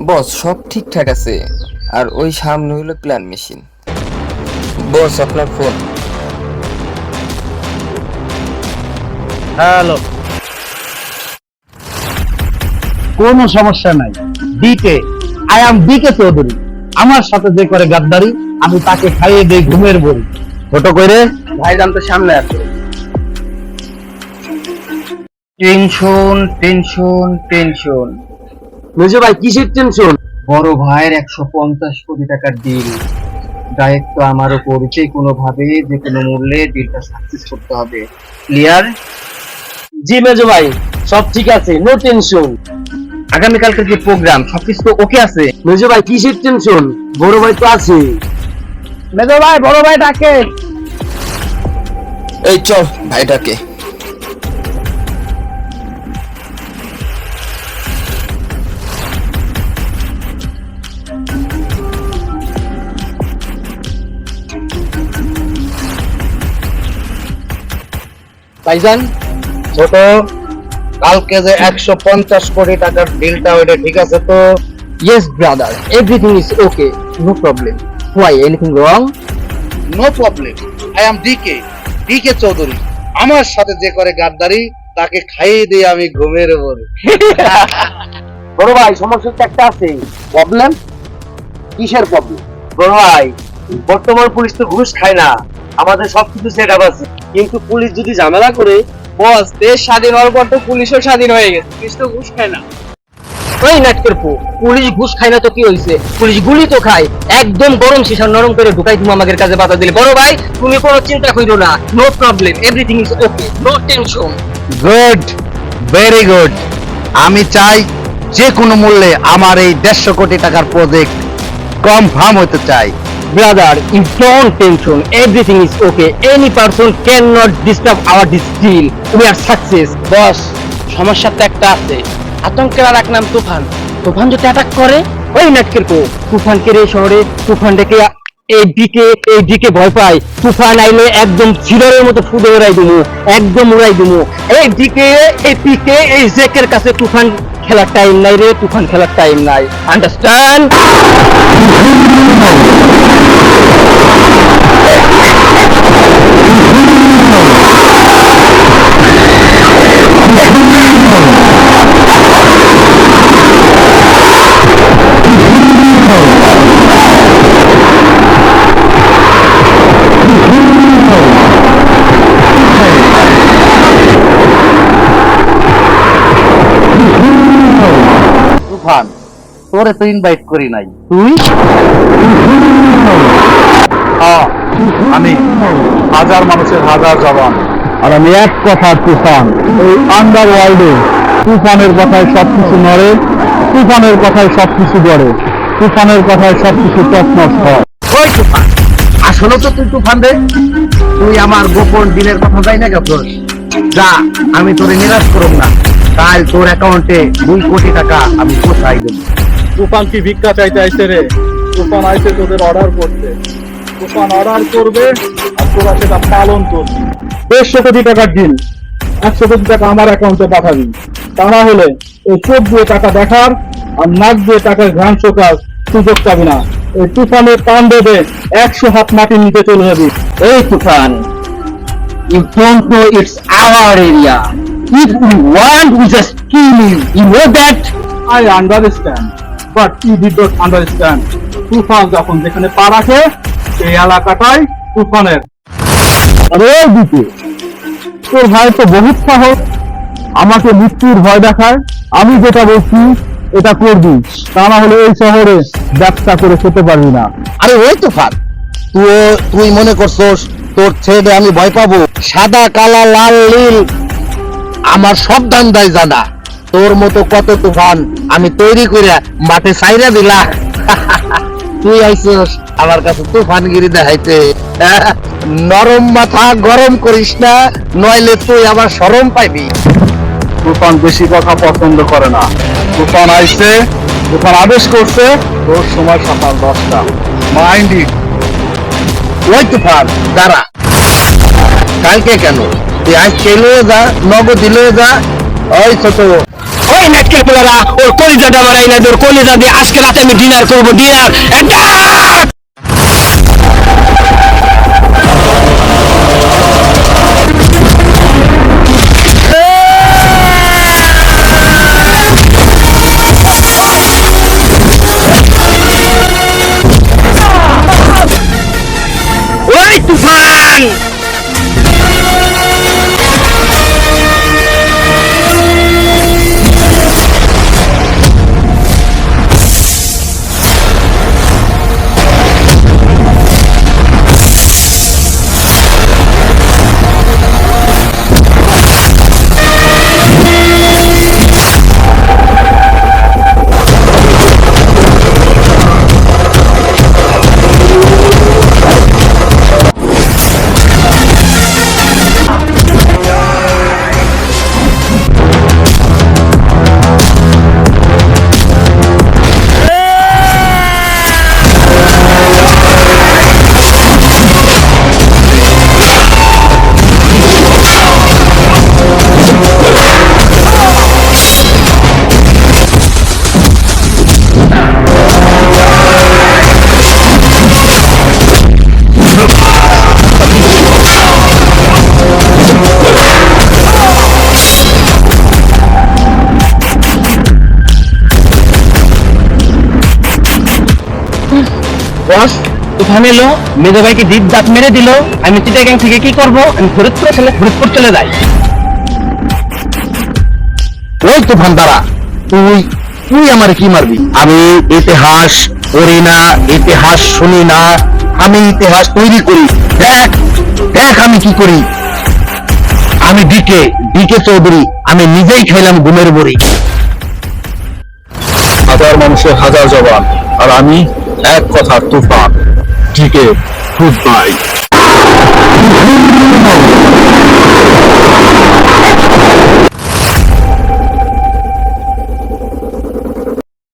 বস সব ঠিকঠাক আছে, আর ওই সামনে হলো প্ল্যান মেশিন। বস আপনার ফোন। হ্যালো, কোনো সমস্যা নাই। DK, I am DK Chowdhury. আমার সাথে যে করে গাদ্দারি আমি তাকে খাইয়ে দেই ঘুমের বড়ি। ছোট করে ভাইজান তো সামনে আছে। Tension tension tension. বুঝে ভাই কিসের টেনশন? বড় ভাইয়ের 150 কোটি টাকার ডিল। দায়িত্ব আমার উপর, যে কোনো ভাবে যে কোনো মূল্যে ডিলটা সাকসেস করতে হবে। ক্লিয়ার? জি মেজো ভাই, সব ঠিক আছে, নো টেনশন। আগামীকালকে যে প্রোগ্রাম সবকিছু ওকে আছে? মেজো ভাই কিসের টেনশন, বড় ভাই তো আছে। মেজো ভাই, বড় ভাই ডাকে। এই চল ভাইটাকে। ভাইজান, ছোট, কালকে যে 150 কোটি টাকার ডিলটা ওইটা ঠিক আছে তো? Yes brother, everything is okay, no problem. Why, anything wrong? No problem, I am DK Chowdhury. আমার সাথে যে করে গাদ্দারি তাকে খাইয়ে দিই আমি ঘুমের বড়ি। বড় ভাই, সমস্যা তো একটা আছে। প্রবলেম? কিসের প্রবলেম? বড় ভাই, বর্তমান পুলিশ তো ঘুষ খায় না, আমাদের সবকিছু সেট আপ আছে। কিন্তু পুলিশ যদি ঝামেলা করে, বস, দেশ স্বাধীন হওয়ার পর তো পুলিশও স্বাধীন হয়ে গেছে, পুলিশ তো ঘুষ খায় না। ওই নাটকের পো, পুলিশ ঘুষ খায় না তো কি হয়েছে? পুলিশ গুলি তো খায়। একদম গরম শিশা নরম করে ঢুকাই তুমি আমাদের কাছে বাধা দিলে। বড় ভাই, তুমি কোনো চিন্তা করো না, no problem, everything is okay, no tension. Good, very good. আমি চাই যে কোনো মূল্যে আমার এই 150 কোটি টাকার প্রজেক্ট কনফার্ম হতে চাই। Brother, you don't tension. Everything is okay. Any person cannot disturb our this deal. We are success. Boss, সমস্যা তো একটা আছে। আতঙ্কের আর এক নাম তুফান। তুফান যদি অ্যাটাক করে, ওই নাটকের কো, তুফানকে রে শহরে, তুফান ডেকে এই দিকে ভয় পায়। তুফান আইলে একদম ছিলরের মতো ফুটে উড়াই দিমু, একদম উড়াই দিমু। এই দিকে, এই পিকে, এই জেকের কাছে তুফান খেলার টাইম নাই রে, তুফান খেলার টাইম নাই। আন্ডারস্ট্যান্ড? তুফান, তোরে তো ইনভাইট করি নাই, তুই? আমি হাজার মানুষের হাজার জবান, আর আমি এক কথা তুফান। এই আন্ডার ওয়ার্ল্ডে তুফানের কথায় সবকিছু নড়ে, তুফানের কথায় সবকিছু গড়ে, তুফানের কথায় সবকিছু তছনছ হয়। ওই তুফান, আসলে তো তুই তুফান রে। তুই আমার গোপন দিনের কথা যাই না গেছ, যা, আমি তোরে নিরাশ করব না। কাল তোর অ্যাকাউন্টে 2 কোটি টাকা আমি পৌঁছাই দেব। তুফান কি ভিক্ষা চাইতে আইছে রে? তুফান আইছে তোদের অর্ডার করতে। তুফান অর্ডার করবে আর তোরা সেটা পালন করবি। 150 কোটি টাকার ডিল, 100 কোটি টাকা আমার অ্যাকাউন্টে পাঠাবি। তা না হলে এই চোখ দিয়ে টাকা দেখার আর নাক দিয়ে টাকার ঘ্রাণ শোকার সুযোগ পাবি না। এই তুফানের টান দেবে 100 হাত মাটির নিচে চলে যাবি। এই তুফান, you don't know it's our area. If we want, we just kill you. You know that? I understand, but you did not understand. তুফান যখন যেখানে পা রাখে, সেই এলাকাটাই তুফানের। আরে দিকে, তোর ভাই তো বহুত সাহস, আমাকে মৃত্যুর ভয় দেখায়। আমি যেটা বলছি এটা করবি, তা না হলে এই শহরে ব্যবসা করে খেতে পারবি না। আরে ওই তুফান, তুই মনে করছস তোর ছেলে আমি ভয় পাবো? সাদা কালা লাল নীল আমার সব ধান্দাই জানা। তোর মতো কত তুফান আমি তৈরি করে মাঠে ছাইরা দিলা। তুই আইছস আমার কাছে তুফানগিরি দেখাইতে। নরম মাথা গরম করিস না, নইলে তুই আবার শরম পাইবি। তুফান বেশি কথা পছন্দ করে না। তুফান আইছে, তুফান আদেশ করছে, তোর সময় সকাল 10টা। Mind it. ওই তুফান দাঁড়া, কালকে কেন? তুই আজকে লয়ে যা, নগদ লয়ে যা। ওই ছোট, ওই নেটকেল পোলারা ওর কলিজাটা মারাই না, ওর কলিজা দিয়ে আজকে রাতে আমি ডিনার করবো, ডিনার। ওই তুফান, বস তুফান এলো, মেজো ভাইকে দ্বীপ দাঁত মেরে দিল। আমি চিটাগাং থেকে কি করব? আমি ফরিদপুর চলে যাই। ওই তুফান দাঁড়া, তুই তুই আমার কি মারবি? আমি ইতিহাস পড়ি না, ইতিহাস শুনি না, আমি ইতিহাস তৈরি করি। দেখ দেখ আমি কি করি। আমি ডিকে ডিকে চৌধুরী, আমি নিজেই খাইলাম ঘুমের বড়ি। হাজার মানুষের হাজার জবান, আর আমি এক কথা তুফান। ঠিক গুড বাই।